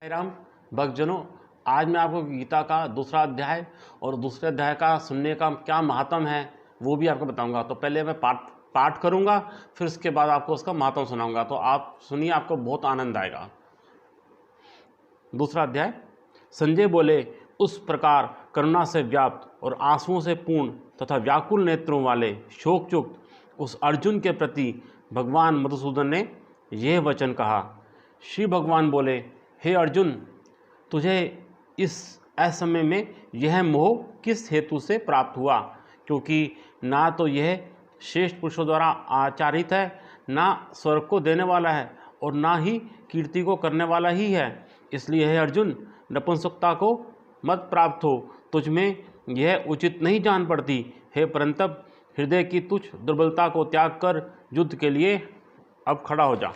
जय राम भक्तजनों, आज मैं आपको गीता का दूसरा अध्याय और दूसरे अध्याय का सुनने का क्या महत्व है वो भी आपको बताऊंगा। तो पहले मैं पाठ करूंगा, फिर उसके बाद आपको उसका महत्व सुनाऊंगा। तो आप सुनिए, आपको बहुत आनंद आएगा। दूसरा अध्याय। संजय बोले, उस प्रकार करुणा से व्याप्त और आंसुओं से पूर्ण तथा व्याकुल नेत्रों वाले शोकयुक्त उस अर्जुन के प्रति भगवान मधुसूदन ने यह वचन कहा। श्री भगवान बोले, हे अर्जुन, तुझे इस असमय में यह मोह किस हेतु से प्राप्त हुआ? क्योंकि ना तो यह श्रेष्ठ पुरुषों द्वारा आचारित है, ना स्वर्ग को देने वाला है और ना ही कीर्ति को करने वाला ही है। इसलिए हे अर्जुन, नपुंसकता को मत प्राप्त हो, तुझ में यह उचित नहीं जान पड़ती। हे परंतप, हृदय की तुच्छ दुर्बलता को त्याग कर युद्ध के लिए अब खड़ा हो जा।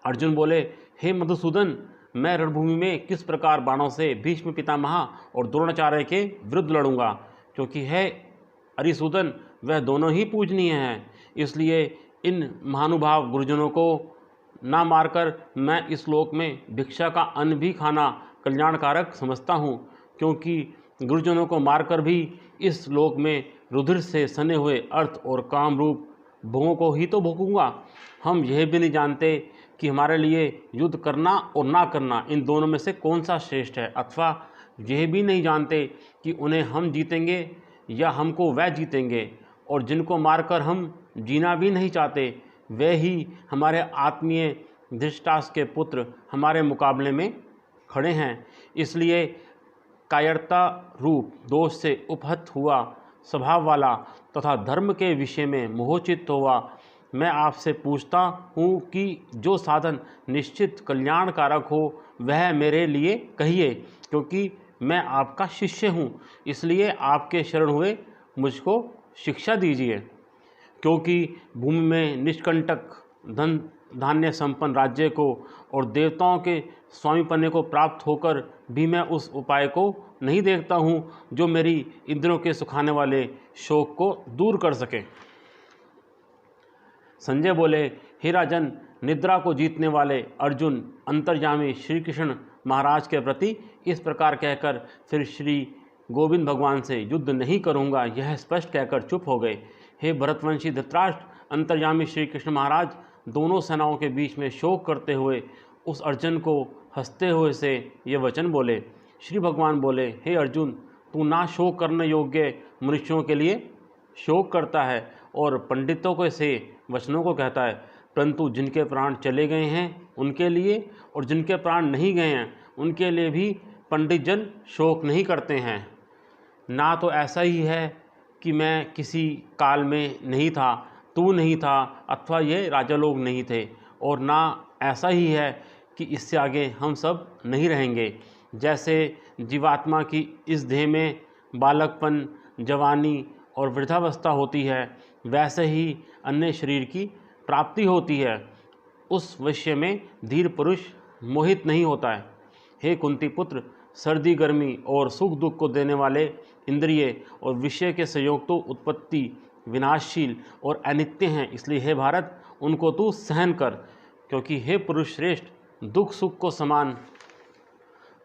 अर्जुन बोले, हे मधुसूदन, मैं रणभूमि में किस प्रकार बाणों से भीष्म पितामह और द्रोणाचार्य के विरुद्ध लड़ूंगा? क्योंकि है अरिसूदन, वह दोनों ही पूजनीय हैं। इसलिए इन महानुभाव गुरुजनों को ना मारकर मैं इस लोक में भिक्षा का अन्न भी खाना कल्याणकारक समझता हूँ। क्योंकि गुरुजनों को मारकर भी इस लोक में रुधिर से सने हुए अर्थ और काम रूप भोगों को ही तो भोगूंगा। हम यह भी नहीं जानते कि हमारे लिए युद्ध करना और ना करना, इन दोनों में से कौन सा श्रेष्ठ है। अथवा यह भी नहीं जानते कि उन्हें हम जीतेंगे या हमको वह जीतेंगे। और जिनको मारकर हम जीना भी नहीं चाहते, वे ही हमारे आत्मीय धृतराष्ट्र के पुत्र हमारे मुकाबले में खड़े हैं। इसलिए कायरता रूप दोष से उपहत हुआ स्वभाव वाला तथा धर्म के विषय में मोहचित हुआ मैं आपसे पूछता हूँ कि जो साधन निश्चित कल्याणकारक हो वह मेरे लिए कहिए, क्योंकि मैं आपका शिष्य हूँ। इसलिए आपके शरण हुए मुझको शिक्षा दीजिए। क्योंकि भूमि में निष्कंटक धन धान्य संपन्न राज्य को और देवताओं के स्वामीपने को प्राप्त होकर भी मैं उस उपाय को नहीं देखता हूँ जो मेरी इंद्रियों के सुखाने वाले शोक को दूर कर सके। संजय बोले, हे राजन, निद्रा को जीतने वाले अर्जुन अंतर्यामी श्री कृष्ण महाराज के प्रति इस प्रकार कहकर फिर श्री गोविंद भगवान से युद्ध नहीं करूँगा यह स्पष्ट कहकर चुप हो गए। हे भरतवंशी धृतराष्ट्र, अंतर्यामी श्री कृष्ण महाराज दोनों सेनाओं के बीच में शोक करते हुए उस अर्जुन को हंसते हुए से ये वचन बोले। श्री भगवान बोले, हे अर्जुन, तू ना शोक करने योग्य मनुष्यों के लिए शोक करता है और पंडितों के से वचनों को कहता है, परंतु जिनके प्राण चले गए हैं उनके लिए और जिनके प्राण नहीं गए हैं उनके लिए भी पंडित जन शोक नहीं करते हैं। ना तो ऐसा ही है कि मैं किसी काल में नहीं था, तू नहीं था, अथवा ये राजा लोग नहीं थे, और ना ऐसा ही है कि इससे आगे हम सब नहीं रहेंगे। जैसे जीवात्मा की इस देह में बालकपन, जवानी और वृद्धावस्था होती है, वैसे ही अन्य शरीर की प्राप्ति होती है। उस विषय में धीर पुरुष मोहित नहीं होता है। हे कुंती पुत्र, सर्दी गर्मी और सुख दुख को देने वाले इंद्रिय और विषय के संयोग तो उत्पत्ति विनाशशील और अनित्य हैं। इसलिए हे भारत, उनको तू सहन कर। क्योंकि हे पुरुष श्रेष्ठ, दुख सुख को समान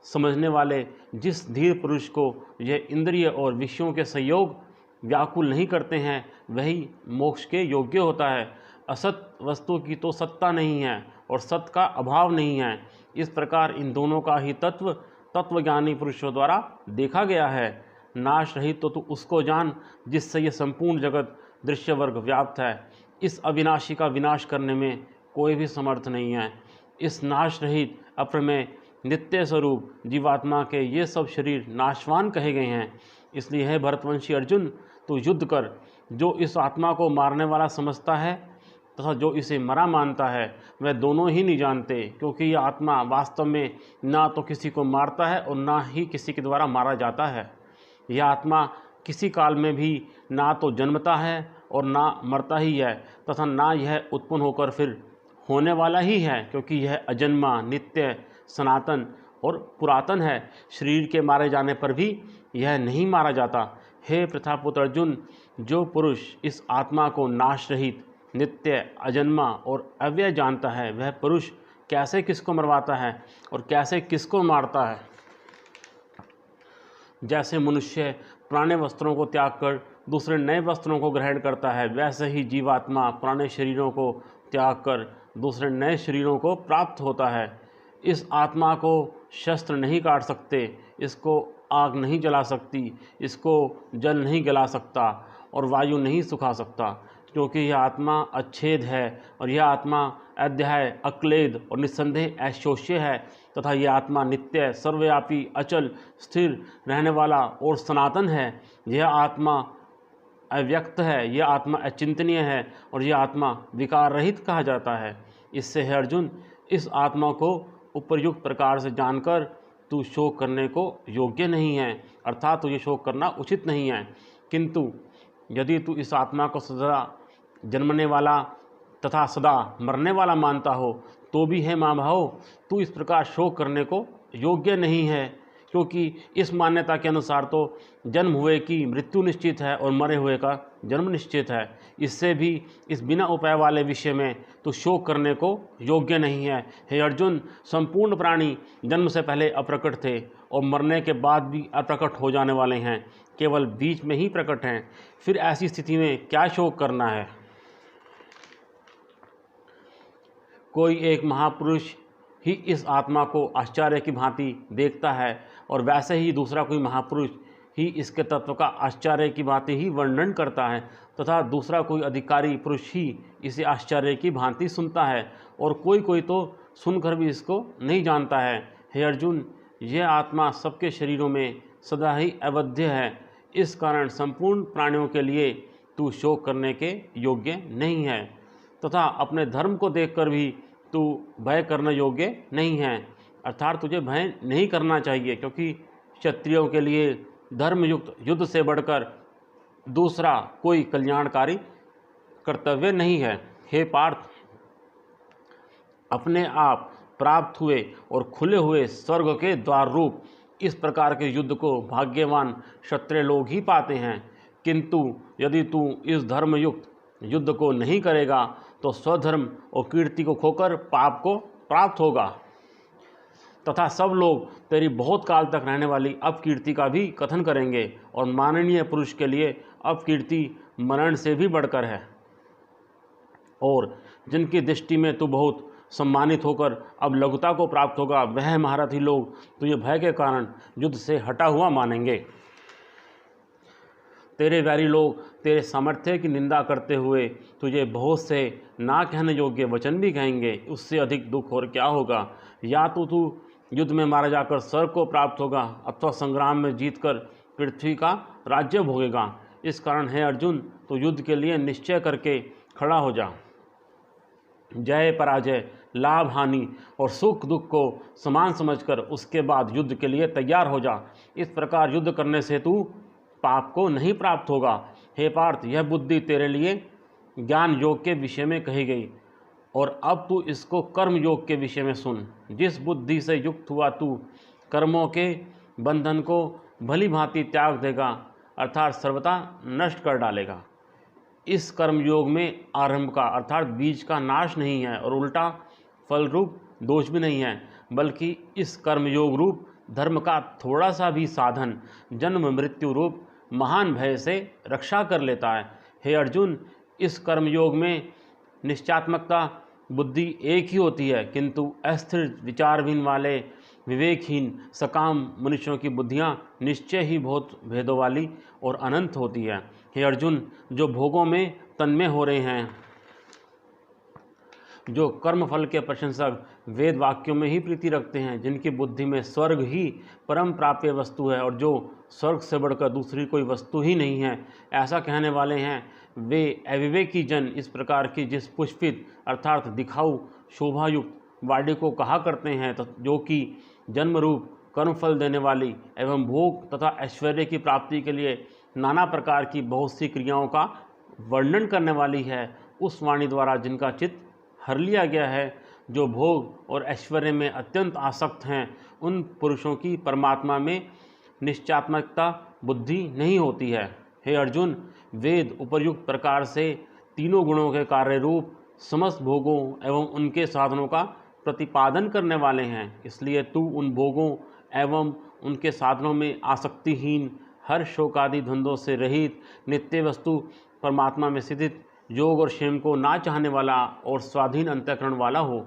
समझने वाले जिस धीर पुरुष को यह इंद्रिय और विषयों के संयोग व्याकुल नहीं करते हैं वही मोक्ष के योग्य होता है। असत वस्तु की तो सत्ता नहीं है और सत का अभाव नहीं है। इस प्रकार इन दोनों का ही तत्वज्ञानी पुरुषों द्वारा देखा गया है। नाश रहित तो तू उसको जान जिससे ये संपूर्ण जगत दृश्य वर्ग व्याप्त है। इस अविनाशी का विनाश करने में कोई भी समर्थ नहीं है। इस नाश रहित अप्रमेय नित्य स्वरूप जीवात्मा के ये सब शरीर नाशवान कहे गए हैं। इसलिए है भरतवंशी अर्जुन, तू युद्ध कर। जो इस आत्मा को मारने वाला समझता है तथा जो इसे मरा मानता है वह दोनों ही नहीं जानते। क्योंकि यह आत्मा वास्तव में ना तो किसी को मारता है और ना ही किसी के द्वारा मारा जाता है। यह आत्मा किसी काल में भी ना तो जन्मता है और ना मरता ही है तथा ना यह उत्पन्न होकर फिर होने वाला ही है। क्योंकि यह अजन्मा, नित्य, सनातन और पुरातन है। शरीर के मारे जाने पर भी यह नहीं मारा जाता। हे प्रथापुत्र अर्जुन, जो पुरुष इस आत्मा को नाश रहित, नित्य, अजन्मा और अव्यय जानता है वह पुरुष कैसे किसको मरवाता है और कैसे किसको मारता है। जैसे मनुष्य पुराने वस्त्रों को त्याग कर दूसरे नए वस्त्रों को ग्रहण करता है, वैसे ही जीवात्मा पुराने शरीरों को त्याग कर दूसरे नए शरीरों को प्राप्त होता है। इस आत्मा को शस्त्र नहीं काट सकते, इसको आग नहीं जला सकती, इसको जल नहीं गला सकता और वायु नहीं सुखा सकता, क्योंकि यह आत्मा अच्छेद है और यह आत्मा अध्याय अक्लेद और निस्संदेह ऐशोष्य है तथा यह आत्मा नित्य सर्वव्यापी अचल स्थिर रहने वाला और सनातन है। यह आत्मा अव्यक्त है, यह आत्मा अचिंतनीय है और यह आत्मा विकार रहित कहा जाता है। इससे है अर्जुन, इस आत्मा को उपर्युक्त प्रकार से जानकर तू शोक करने को योग्य नहीं है, अर्थात तुझे शोक करना उचित नहीं है। किंतु यदि तू इस आत्मा को सदा जन्मने वाला तथा सदा मरने वाला मानता हो तो भी है महाभाव, तू इस प्रकार शोक करने को योग्य नहीं है, क्योंकि इस मान्यता के अनुसार तो जन्म हुए की मृत्यु निश्चित है और मरे हुए का जन्म निश्चित है। इससे भी इस बिना उपाय वाले विषय में तो शोक करने को योग्य नहीं है। हे अर्जुन, संपूर्ण प्राणी जन्म से पहले अप्रकट थे और मरने के बाद भी अप्रकट हो जाने वाले हैं, केवल बीच में ही प्रकट हैं। फिर ऐसी स्थिति में क्या शोक करना है। कोई एक महापुरुष ही इस आत्मा को आश्चर्य की भांति देखता है और वैसे ही दूसरा कोई महापुरुष ही इसके तत्व का आश्चर्य की भांति ही वर्णन करता है तथा दूसरा कोई अधिकारी पुरुष ही इसे आश्चर्य की भांति सुनता है और कोई कोई तो सुनकर भी इसको नहीं जानता है। हे अर्जुन, यह आत्मा सबके शरीरों में सदा ही अवध्य है, इस कारण संपूर्ण प्राणियों के लिए तू शोक करने के योग्य नहीं है तथा अपने धर्म को देखकर भी तू भय करने योग्य नहीं है, अर्थात तुझे भय नहीं करना चाहिए, क्योंकि क्षत्रियों के लिए धर्मयुक्त युद्ध से बढ़कर दूसरा कोई कल्याणकारी कर्तव्य नहीं है। हे पार्थ, अपने आप प्राप्त हुए और खुले हुए स्वर्ग के द्वार रूप इस प्रकार के युद्ध को भाग्यवान क्षत्रिय लोग ही पाते हैं, किंतु यदि तू इस धर्मयुक्त युद्ध को नहीं करेगा तो स्वधर्म और कीर्ति को खोकर पाप को प्राप्त होगा तथा सब लोग तेरी बहुत काल तक रहने वाली अपकीर्ति का भी कथन करेंगे और माननीय पुरुष के लिए अपकीर्ति मरण से भी बढ़कर है। और जिनकी दृष्टि में तू बहुत सम्मानित होकर अब लघुता को प्राप्त होगा, वह महारथी लोग तुझे भय के कारण युद्ध से हटा हुआ मानेंगे। तेरे वैरी लोग तेरे सामर्थ्य की निंदा करते हुए तुझे बहुत से ना कहने योग्य वचन भी कहेंगे। उससे अधिक दुख और क्या होगा। या तो तू युद्ध में मारा जाकर स्वर्ग को प्राप्त होगा अथवा संग्राम में जीतकर पृथ्वी का राज्य भोगेगा। इस कारण है अर्जुन, तो युद्ध के लिए निश्चय करके खड़ा हो जा। जय पराजय, लाभ हानि और सुख दुख को समान समझकर उसके बाद युद्ध के लिए तैयार हो जा। इस प्रकार युद्ध करने से तू पाप को नहीं प्राप्त होगा। हे पार्थ, यह बुद्धि तेरे लिए ज्ञान योग के विषय में कही गई और अब तू इसको कर्म योग के विषय में सुन। जिस बुद्धि से युक्त हुआ तू कर्मों के बंधन को भली भांति त्याग देगा, अर्थात सर्वथा नष्ट कर डालेगा। इस कर्म योग में आरंभ का अर्थात बीज का नाश नहीं है और उल्टा फल रूप दोष भी नहीं है, बल्कि इस कर्म योग रूप धर्म का थोड़ा सा भी साधन जन्म मृत्यु रूप महान भय से रक्षा कर लेता है। हे अर्जुन, इस कर्म योग में निश्चयात्मकता बुद्धि एक ही होती है, किंतु अस्थिर विचारहीन वाले विवेकहीन सकाम मनुष्यों की बुद्धियाँ निश्चय ही बहुत भेदों वाली और अनंत होती है। हे अर्जुन, जो भोगों में तन्मय हो रहे हैं, जो कर्मफल के प्रशंसक वेद वाक्यों में ही प्रीति रखते हैं, जिनकी बुद्धि में स्वर्ग ही परम प्राप्य वस्तु है और जो स्वर्ग से बढ़कर दूसरी कोई वस्तु ही नहीं है, ऐसा कहने वाले हैं, वे अविवेकी जन इस प्रकार की जिस पुष्पित अर्थात दिखाऊ शोभायुक्त वाणी को कहा करते हैं, जो कि जन्म रूप कर्मफल देने वाली एवं भोग तथा ऐश्वर्य की प्राप्ति के लिए नाना प्रकार की बहुत सी क्रियाओं का वर्णन करने वाली है, उस वाणी द्वारा जिनका चित्त हर लिया गया है, जो भोग और ऐश्वर्य में अत्यंत आसक्त हैं, उन पुरुषों की परमात्मा में निश्चयात्मकता बुद्धि नहीं होती है। हे अर्जुन, वेद उपर्युक्त प्रकार से तीनों गुणों के कार्य रूप समस्त भोगों एवं उनके साधनों का प्रतिपादन करने वाले हैं। इसलिए तू उन भोगों एवं उनके साधनों में आसक्तिहीन, हर शोकादि धंधों से रहित, नित्य वस्तु परमात्मा में स्थित, योग और क्षेम को ना चाहने वाला और स्वाधीन अंतःकरण वाला हो।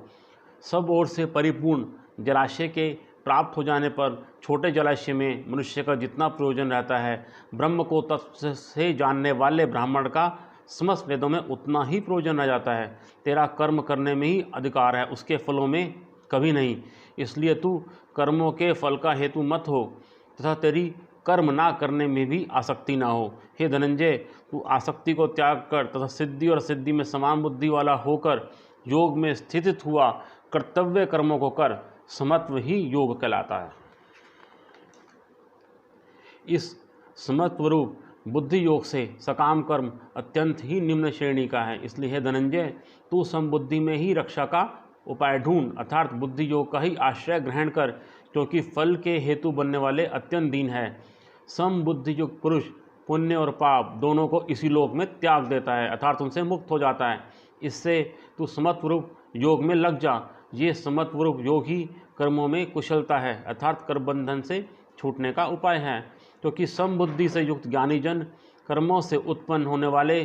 सब ओर से परिपूर्ण जलाशय के प्राप्त हो जाने पर छोटे जलाशय में मनुष्य का जितना प्रयोजन रहता है, ब्रह्म को तत्व से जानने वाले ब्राह्मण का समस्त वेदों में उतना ही प्रयोजन रह जाता है। तेरा कर्म करने में ही अधिकार है, उसके फलों में कभी नहीं। इसलिए तू कर्मों के फल का हेतु मत हो तथा तेरी कर्म ना करने में भी आसक्ति ना हो। हे धनंजय, तू आसक्ति को त्याग कर तथा सिद्धि और सिद्धि में समान बुद्धि वाला होकर योग में स्थित हुआ कर्तव्य कर्मों को कर। समत्व ही योग कहलाता है। इस समत्व रूप बुद्धि योग से सकाम कर्म अत्यंत ही निम्न श्रेणी का है। इसलिए हे धनंजय, तू समबुद्धि में ही रक्षा का उपाय ढूंढ, अर्थात बुद्धि योग का ही आश्रय ग्रहण कर, क्योंकि फल के हेतु बनने वाले अत्यंत दीन है। समबुद्धि युक्त पुरुष पुण्य और पाप दोनों को इसी लोक में त्याग देता है, अर्थात उनसे मुक्त हो जाता है। इससे तू समत्वरूप योग में लग जा। ये समत्वरूप योग ही कर्मों में कुशलता है, अर्थात कर्म बंधन से छूटने का उपाय है। क्योंकि समबुद्धि से युक्त ज्ञानी जन कर्मों से उत्पन्न होने वाले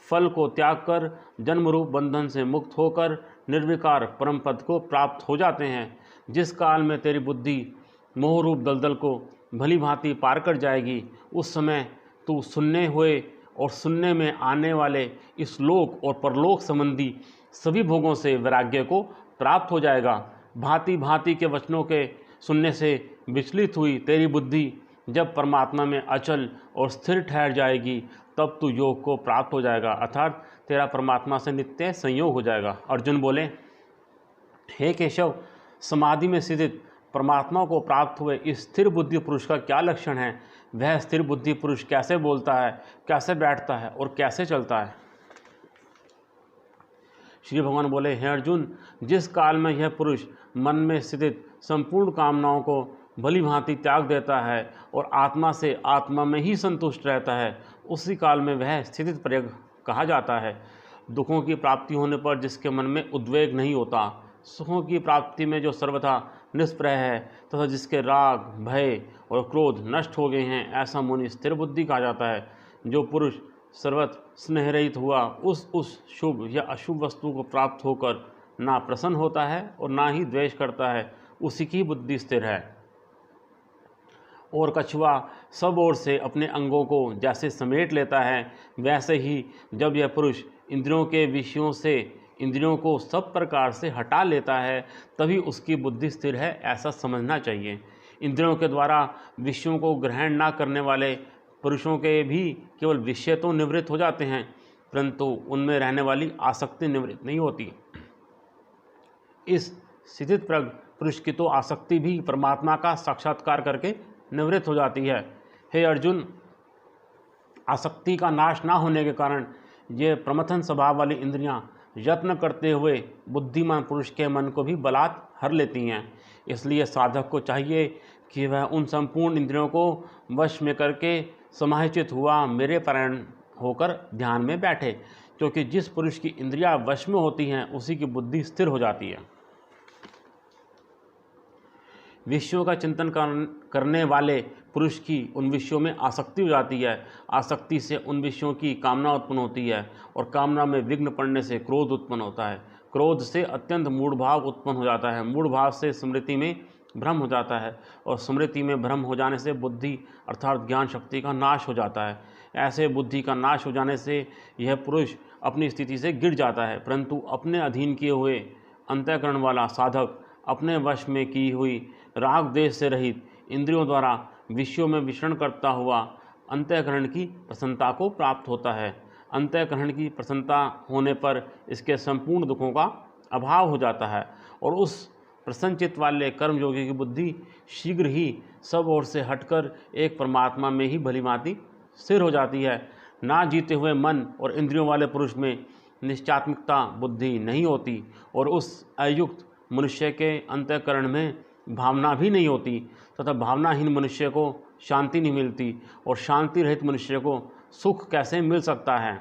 फल को त्याग कर जन्म रूप बंधन से मुक्त होकर निर्विकार परम पद को प्राप्त हो जाते हैं। जिस काल में तेरी बुद्धि मोह रूप दलदल को भली भांति पार कर जाएगी, उस समय तू सुनने हुए और सुनने में आने वाले इस लोक और परलोक संबंधी सभी भोगों से वैराग्य को प्राप्त हो जाएगा। भांति भांति के वचनों के सुनने से विचलित हुई तेरी बुद्धि जब परमात्मा में अचल और स्थिर ठहर जाएगी, तब तू योग को प्राप्त हो जाएगा, अर्थात तेरा परमात्मा से नित्य संयोग हो जाएगा। अर्जुन बोले, हे केशव, समाधि में स्थित परमात्मा को प्राप्त हुए इस स्थिर बुद्धि पुरुष का क्या लक्षण है? वह स्थिर बुद्धि पुरुष कैसे बोलता है, कैसे बैठता है और कैसे चलता है? श्री भगवान बोले, हे अर्जुन, जिस काल में यह पुरुष मन में स्थित संपूर्ण कामनाओं को भली भांति त्याग देता है और आत्मा से आत्मा में ही संतुष्ट रहता है, उसी काल में वह स्थित प्रज्ञ कहा जाता है। दुखों की प्राप्ति होने पर जिसके मन में उद्वेग नहीं होता, सुखों की प्राप्ति में जो सर्वथा निष्प्रय है तथा जिसके राग, भय और क्रोध नष्ट हो गए हैं, ऐसा मुनि स्थिर बुद्धि कहा जाता है। जो पुरुष सर्वत्र स्नेह रहित हुआ उस शुभ या अशुभ वस्तु को प्राप्त होकर ना प्रसन्न होता है और ना ही द्वेष करता है, उसी की बुद्धि स्थिर है। और कछुआ सब ओर से अपने अंगों को जैसे समेट लेता है, वैसे ही जब यह पुरुष इंद्रियों के विषयों से इंद्रियों को सब प्रकार से हटा लेता है, तभी उसकी बुद्धि स्थिर है, ऐसा समझना चाहिए। इंद्रियों के द्वारा विषयों को ग्रहण ना करने वाले पुरुषों के भी केवल विषय तो निवृत्त हो जाते हैं, परंतु उनमें रहने वाली आसक्ति निवृत्त नहीं होती। इस स्थित प्रज्ञ पुरुष की तो आसक्ति भी परमात्मा का साक्षात्कार करके निवृत्त हो जाती है। हे अर्जुन, आसक्ति का नाश ना होने के कारण ये प्रमथन स्वभाव वाली इंद्रियां यत्न करते हुए बुद्धिमान पुरुष के मन को भी बलात् हर लेती हैं। इसलिए साधक को चाहिए कि वह उन संपूर्ण इंद्रियों को वश में करके समाहित हुआ मेरे परायण होकर ध्यान में बैठे, क्योंकि जिस पुरुष की इंद्रियां वश में होती हैं उसी की बुद्धि स्थिर हो जाती है। विषयों का चिंतन करने वाले पुरुष की उन विषयों में आसक्ति हो जाती है। आसक्ति से उन विषयों की कामना उत्पन्न होती है और कामना में विघ्न पड़ने से क्रोध उत्पन्न होता है। क्रोध से अत्यंत मूढ़ भाव उत्पन्न हो जाता है। मूढ़ भाव से स्मृति में भ्रम हो जाता है और स्मृति में भ्रम हो जाने से बुद्धि अर्थात ज्ञान शक्ति का नाश हो जाता है। ऐसे बुद्धि का नाश हो जाने से यह पुरुष अपनी स्थिति से गिर जाता है, परंतु अपने अधीन किए हुए अंतःकरण वाला साधक अपने वश में की हुई राग देश से रहित इंद्रियों द्वारा विषयों में विचरण करता हुआ अंतःकरण की प्रसन्नता को प्राप्त होता है। अंतःकरण की प्रसन्नता होने पर इसके संपूर्ण दुखों का अभाव हो जाता है और उस प्रसन्नचित्त वाले कर्मयोगी की बुद्धि शीघ्र ही सब ओर से हटकर एक परमात्मा में ही भलीभांति स्थिर हो जाती है। ना जीते हुए मन और इंद्रियों वाले पुरुष में निश्चात्मिकता बुद्धि नहीं होती और उस अयुक्त मनुष्य के अंतःकरण में भावना भी नहीं होती तथा भावनाहीन मनुष्य को शांति नहीं मिलती और शांति रहित मनुष्य को सुख कैसे मिल सकता है?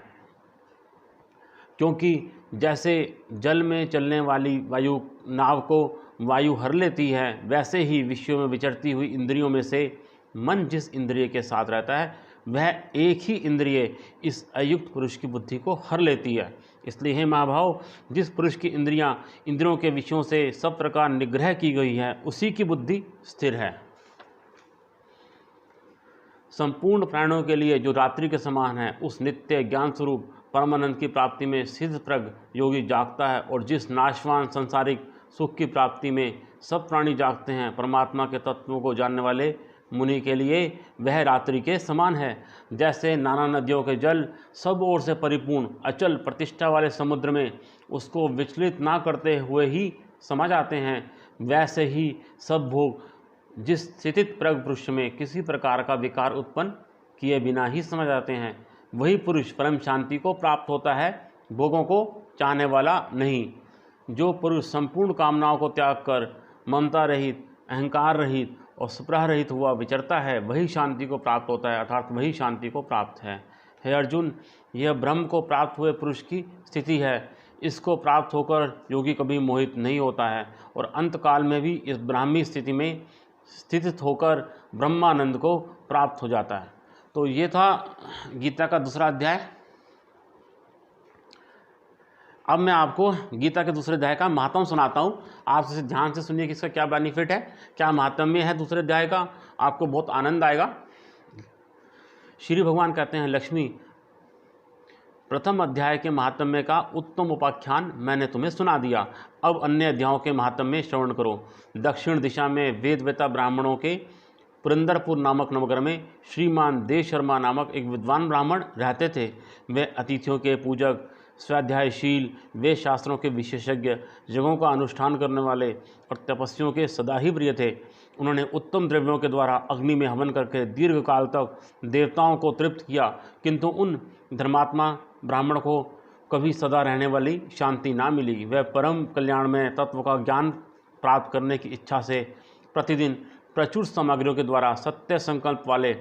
क्योंकि जैसे जल में चलने वाली वायु नाव को वायु हर लेती है, वैसे ही विश्व में विचरती हुई इंद्रियों में से मन जिस इंद्रिय के साथ रहता है वह एक ही इंद्रिय इस अयुक्त पुरुष की बुद्धि को हर लेती है। इसलिए हे महाभाव, जिस पुरुष की इंद्रियों के विषयों से सब प्रकार निग्रह की गई है उसी की बुद्धि स्थिर है। संपूर्ण प्राणियों के लिए जो रात्रि के समान है, उस नित्य ज्ञान स्वरूप परमानंद की प्राप्ति में सिद्ध प्रज्ञ योगी जागता है, और जिस नाशवान संसारिक सुख की प्राप्ति में सब प्राणी जागते हैं, परमात्मा के तत्वों को जानने वाले मुनि के लिए वह रात्रि के समान है। जैसे नाना नदियों के जल सब ओर से परिपूर्ण अचल प्रतिष्ठा वाले समुद्र में उसको विचलित ना करते हुए ही समा जाते हैं, वैसे ही सब भोग जिस स्थितित प्रज्ञ पुरुष में किसी प्रकार का विकार उत्पन्न किए बिना ही समझ जाते हैं, वही पुरुष परम शांति को प्राप्त होता है, भोगों को चाहने वाला नहीं। जो पुरुष संपूर्ण कामनाओं को त्याग कर ममता रहित, अहंकार रहित और स्पृह रहित हुआ विचरता है, वही शांति को प्राप्त होता है, अर्थात वही शांति को प्राप्त है। हे अर्जुन, यह ब्रह्म को प्राप्त हुए पुरुष की स्थिति है। इसको प्राप्त होकर योगी कभी मोहित नहीं होता है और अंतकाल में भी इस ब्राह्मी स्थिति में स्थित होकर ब्रह्मानंद को प्राप्त हो जाता है। तो ये था गीता का दूसरा अध्याय। अब मैं आपको गीता के दूसरे अध्याय का महात्म सुनाता हूँ। आप इसे ध्यान से सुनिए कि इसका क्या बेनिफिट है, क्या महात्म्य है दूसरे अध्याय का, आपको बहुत आनंद आएगा। श्री भगवान कहते हैं, लक्ष्मी, प्रथम अध्याय के महात्म्य का उत्तम उपाख्यान मैंने तुम्हें सुना दिया। अब अन्य अध्यायों के महात्म्य श्रवण करो। दक्षिण दिशा में वेदवेता ब्राह्मणों के पुरंदरपुर नामक नगर में श्रीमान देव शर्मा नामक एक विद्वान ब्राह्मण रहते थे। वे अतिथियों के पूजक, स्वाध्यायशील, वेद शास्त्रों के विशेषज्ञ, यज्ञों का अनुष्ठान करने वाले और तपस्वियों के सदा ही प्रिय थे। उन्होंने उत्तम द्रव्यों के द्वारा अग्नि में हवन करके दीर्घ काल तक देवताओं को तृप्त किया, किंतु उन धर्मात्मा ब्राह्मण को कभी सदा रहने वाली शांति ना मिली। वह परम कल्याण में तत्व का ज्ञान प्राप्त करने की इच्छा से प्रतिदिन प्रचुर सामग्रियों के द्वारा सत्य संकल्प वाले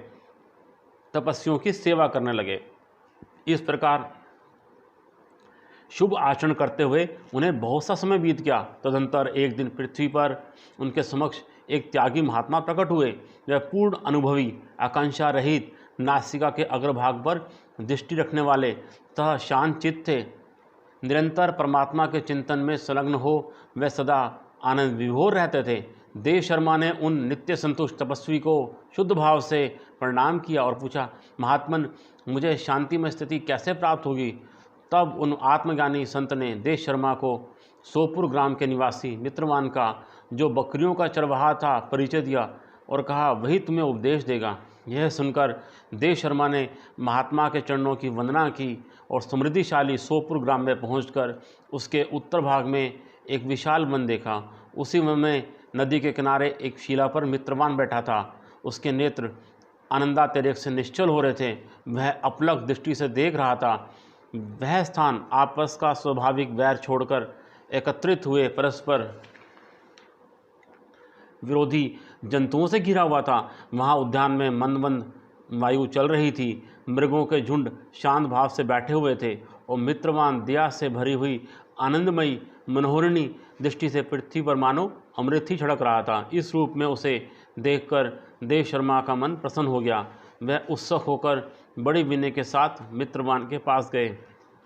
तपस्वियों की सेवा करने लगे। इस प्रकार शुभ आचरण करते हुए उन्हें बहुत सा समय बीत गया। तदंतर एक दिन पृथ्वी पर उनके समक्ष एक त्यागी महात्मा प्रकट हुए। वह पूर्ण अनुभवी, आकांक्षा रहित, नासिका के अग्रभाग पर दृष्टि रखने वाले तथा शांत चित्त थे। निरंतर परमात्मा के चिंतन में संलग्न हो वे सदा आनंद विभोर रहते थे। देव शर्मा ने उन नित्य संतुष्ट तपस्वी को शुद्ध भाव से प्रणाम किया और पूछा, महात्मन, मुझे शांति में स्थिति कैसे प्राप्त होगी? तब उन आत्मज्ञानी संत ने देव शर्मा को सोपुर ग्राम के निवासी मित्रवान का, जो बकरियों का चरवाहा था, परिचय दिया और कहा, वही तुम्हें उपदेश देगा। यह सुनकर देव शर्मा ने महात्मा के चरणों की वंदना की और समृद्धिशाली सोपुर ग्राम में पहुंचकर उसके उत्तर भाग में एक विशाल वन देखा। उसी वन में नदी के किनारे एक शिला पर मित्रवान बैठा था। उसके नेत्र आनंदातिरेक से निश्चल हो रहे थे। वह अपलक दृष्टि से देख रहा था। वह स्थान आपस का स्वाभाविक वैर छोड़कर एकत्रित हुए परस्पर विरोधी जंतुओं से घिरा हुआ था। वहाँ उद्यान में मंद मंद वायु चल रही थी। मृगों के झुंड शांत भाव से बैठे हुए थे और मित्रवान दया से भरी हुई आनंदमयी मनोहरिणी दृष्टि से पृथ्वी पर मानो अमृत ही छिड़क रहा था। इस रूप में उसे देखकर देव शर्मा का मन प्रसन्न हो गया। वह उत्सुक होकर बड़ी विनय के साथ मित्रवान के पास गए।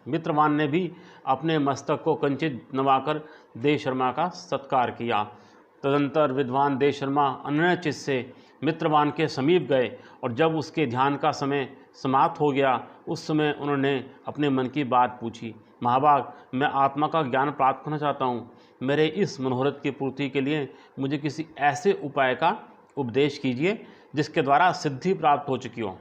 मित्रवान ने भी अपने मस्तक को कंचित नवाकर देव शर्मा का सत्कार किया। तदंतर विद्वान देव शर्मा अनन्य चित्त से मित्रवान के समीप गए और जब उसके ध्यान का समय समाप्त हो गया, उस समय उन्होंने अपने मन की बात पूछी। महाभाग, मैं आत्मा का ज्ञान प्राप्त करना चाहता हूँ। मेरे इस मनोरथ की पूर्ति के लिए मुझे किसी ऐसे उपाय का उपदेश कीजिए जिसके द्वारा सिद्धि प्राप्त हो चुकी हो।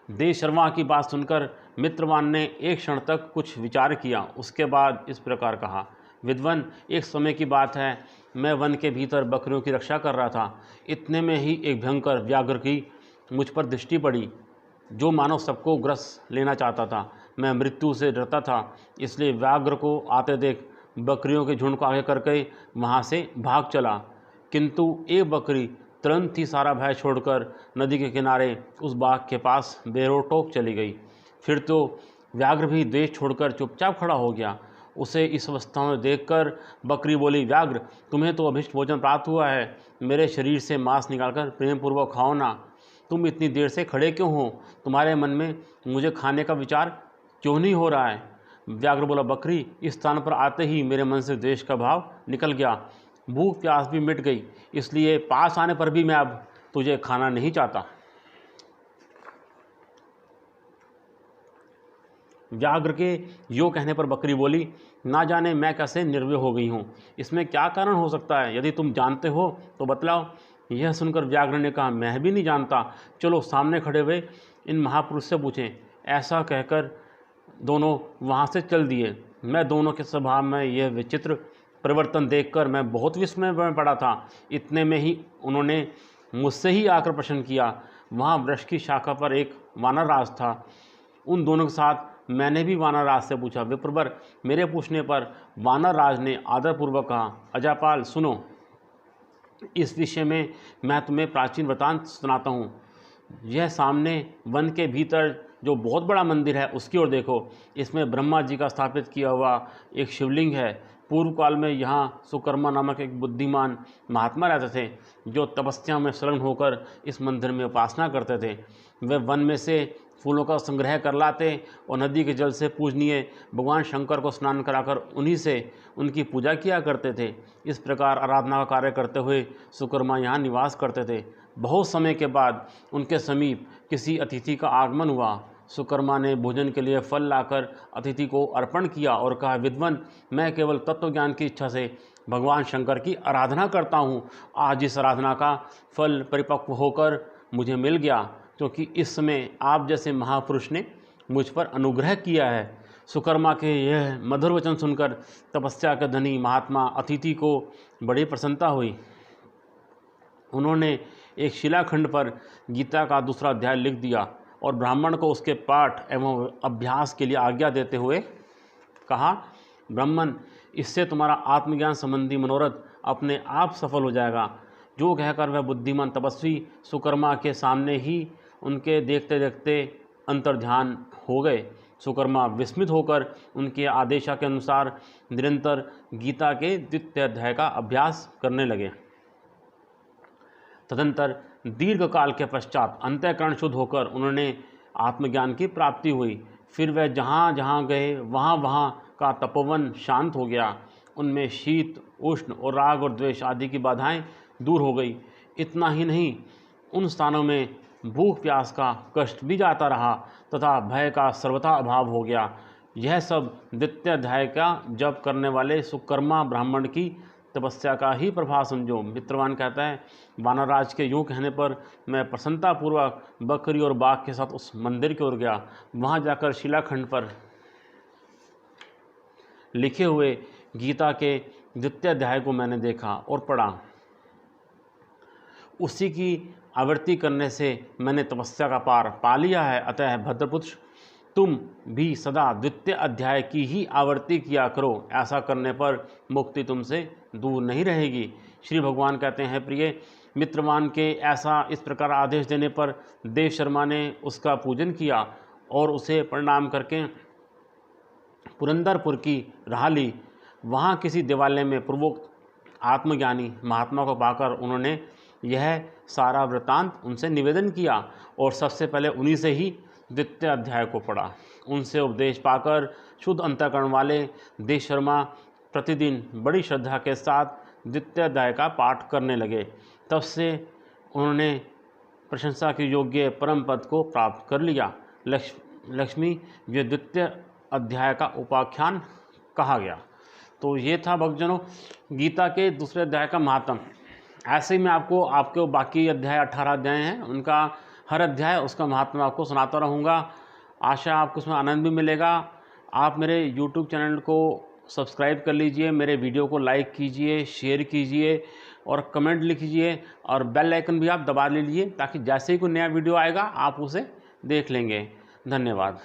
देव शर्मा की बात सुनकर मित्रवान ने एक क्षण तक कुछ विचार किया। उसके बाद इस प्रकार कहा, विद्वान, एक समय की बात है, मैं वन के भीतर बकरियों की रक्षा कर रहा था। इतने में ही एक भयंकर व्याघ्र की मुझ पर दृष्टि पड़ी, जो मानो सबको ग्रस लेना चाहता था। मैं मृत्यु से डरता था, इसलिए व्याघ्र को आते देख बकरियों के झुंड को आगे करके वहाँ से भाग चला। किंतु एक बकरी तुरंत ही सारा भय छोड़कर नदी के किनारे उस बाग के पास बेरोक टोक चली गई। फिर तो व्याघ्र भी देश छोड़कर चुपचाप खड़ा हो गया। उसे इस अवस्था में देखकर बकरी बोली, व्याघ्र, तुम्हें तो अभिष्ट भोजन प्राप्त हुआ है, मेरे शरीर से मांस निकालकर प्रेम पूर्वक खाओ ना। तुम इतनी देर से खड़े क्यों हो? तुम्हारे मन में मुझे खाने का विचार क्यों नहीं हो रहा है? व्याघ्र बोला, बकरी, इस स्थान पर आते ही मेरे मन से द्वेष का भाव निकल गया, भूख प्यास भी मिट गई, इसलिए पास आने पर भी मैं अब तुझे खाना नहीं चाहता। व्याघ्र के यो कहने पर बकरी बोली, ना जाने मैं कैसे निर्भय हो गई हूँ, इसमें क्या कारण हो सकता है? यदि तुम जानते हो तो बतलाओ। यह सुनकर व्याघ्र ने कहा, मैं भी नहीं जानता, चलो सामने खड़े हुए इन महापुरुष से पूछें। ऐसा कहकर दोनों वहाँ से चल दिए। मैं दोनों के स्वभाव में यह विचित्र परिवर्तन देखकर मैं बहुत विस्मय में पड़ा था। इतने में ही उन्होंने मुझसे ही आकर प्रश्न किया। वहाँ वृक्ष की शाखा पर एक वानर राज था। उन दोनों के साथ मैंने भी वानर राज से पूछा। विप्रवर, मेरे पूछने पर वानर राज ने आदरपूर्वक कहा, अजापाल सुनो, इस विषय में मैं तुम्हें प्राचीन वृतांत सुनाता हूँ। यह सामने वन के भीतर जो बहुत बड़ा मंदिर है उसकी ओर देखो। इसमें ब्रह्मा जी का स्थापित किया हुआ एक शिवलिंग है। पूर्व काल में यहाँ सुकर्मा नामक एक बुद्धिमान महात्मा रहते थे, जो तपस्या में संलग्न होकर इस मंदिर में उपासना करते थे। वे वन में से फूलों का संग्रह कर लाते और नदी के जल से पूजनीय भगवान शंकर को स्नान कराकर उन्हीं से उनकी पूजा किया करते थे। इस प्रकार आराधना का कार्य करते हुए सुकर्मा यहाँ निवास करते थे। बहुत समय के बाद उनके समीप किसी अतिथि का आगमन हुआ। सुकर्मा ने भोजन के लिए फल लाकर अतिथि को अर्पण किया और कहा, विद्वान, मैं केवल तत्वज्ञान की इच्छा से भगवान शंकर की आराधना करता हूँ। आज इस आराधना का फल परिपक्व होकर मुझे मिल गया, क्योंकि इस समय आप जैसे महापुरुष ने मुझ पर अनुग्रह किया है। सुकर्मा के यह मधुर वचन सुनकर तपस्या के धनी महात्मा अतिथि को बड़ी प्रसन्नता हुई। उन्होंने एक शिलाखंड पर गीता का दूसरा अध्याय लिख दिया और ब्राह्मण को उसके पाठ एवं अभ्यास के लिए आज्ञा देते हुए कहा, ब्राह्मण, इससे तुम्हारा आत्मज्ञान संबंधी मनोरथ अपने आप सफल हो जाएगा। जो कहकर वह बुद्धिमान तपस्वी सुकर्मा के सामने ही उनके देखते देखते अंतर्ध्यान हो गए। सुकर्मा विस्मित होकर उनके आदेशा के अनुसार निरंतर गीता के द्वितीय अध्याय का अभ्यास करने लगे। तदंतर दीर्घ काल के पश्चात अंतःकरण शुद्ध होकर उन्होंने आत्मज्ञान की प्राप्ति हुई। फिर वह जहाँ जहाँ गए वहाँ वहाँ का तपोवन शांत हो गया। उनमें शीत, उष्ण और राग और द्वेष आदि की बाधाएं दूर हो गई। इतना ही नहीं, उन स्थानों में भूख प्यास का कष्ट भी जाता रहा तथा भय का सर्वथा अभाव हो गया। यह सब द्वितीय अध्याय का जप करने वाले सुकर्मा ब्राह्मण की तपस्या का ही प्रभाव समझो। मित्रवान कहता है, वानरराज के यूँ कहने पर मैं प्रसन्नतापूर्वक बकरी और बाघ के साथ उस मंदिर की ओर गया। वहाँ जाकर शिलाखंड पर लिखे हुए गीता के द्वितीय अध्याय को मैंने देखा और पढ़ा। उसी की आवृत्ति करने से मैंने तपस्या का पार पा लिया है। अतः भद्रपुत्र, तुम भी सदा द्वितीय अध्याय की ही आवृत्ति किया करो। ऐसा करने पर मुक्ति तुमसे दूर नहीं रहेगी। श्री भगवान कहते हैं, प्रिय मित्रवान के ऐसा इस प्रकार आदेश देने पर देव शर्मा ने उसका पूजन किया और उसे प्रणाम करके पुरंदरपुर की राह ली। वहाँ किसी देवालय में पूर्वोक्त आत्मज्ञानी महात्मा को पाकर उन्होंने यह सारा वृत्तांत उनसे निवेदन किया और सबसे पहले उन्हीं से ही द्वितीय अध्याय को पढ़ा। उनसे उपदेश पाकर शुद्ध अंतःकरण वाले देव शर्मा प्रतिदिन बड़ी श्रद्धा के साथ द्वितीय अध्याय का पाठ करने लगे। तब से उन्होंने प्रशंसा के योग्य परम पद को प्राप्त कर लिया। लक्ष्मी ये द्वितीय अध्याय का उपाख्यान कहा गया। तो ये था भक्तजनों गीता के दूसरे अध्याय का महात्म। ऐसे ही मैं आपको बाकी अध्याय 18 अध्याय हैं, उनका हर अध्याय उसका महात्मा आपको सुनाता रहूँगा। आशा आपको उसमें आनंद भी मिलेगा। आप मेरे YouTube चैनल को सब्सक्राइब कर लीजिए, मेरे वीडियो को लाइक कीजिए, शेयर कीजिए और कमेंट लिखिए और बेल आइकन भी आप दबा लीजिए, ताकि जैसे ही कोई नया वीडियो आएगा आप उसे देख लेंगे। धन्यवाद।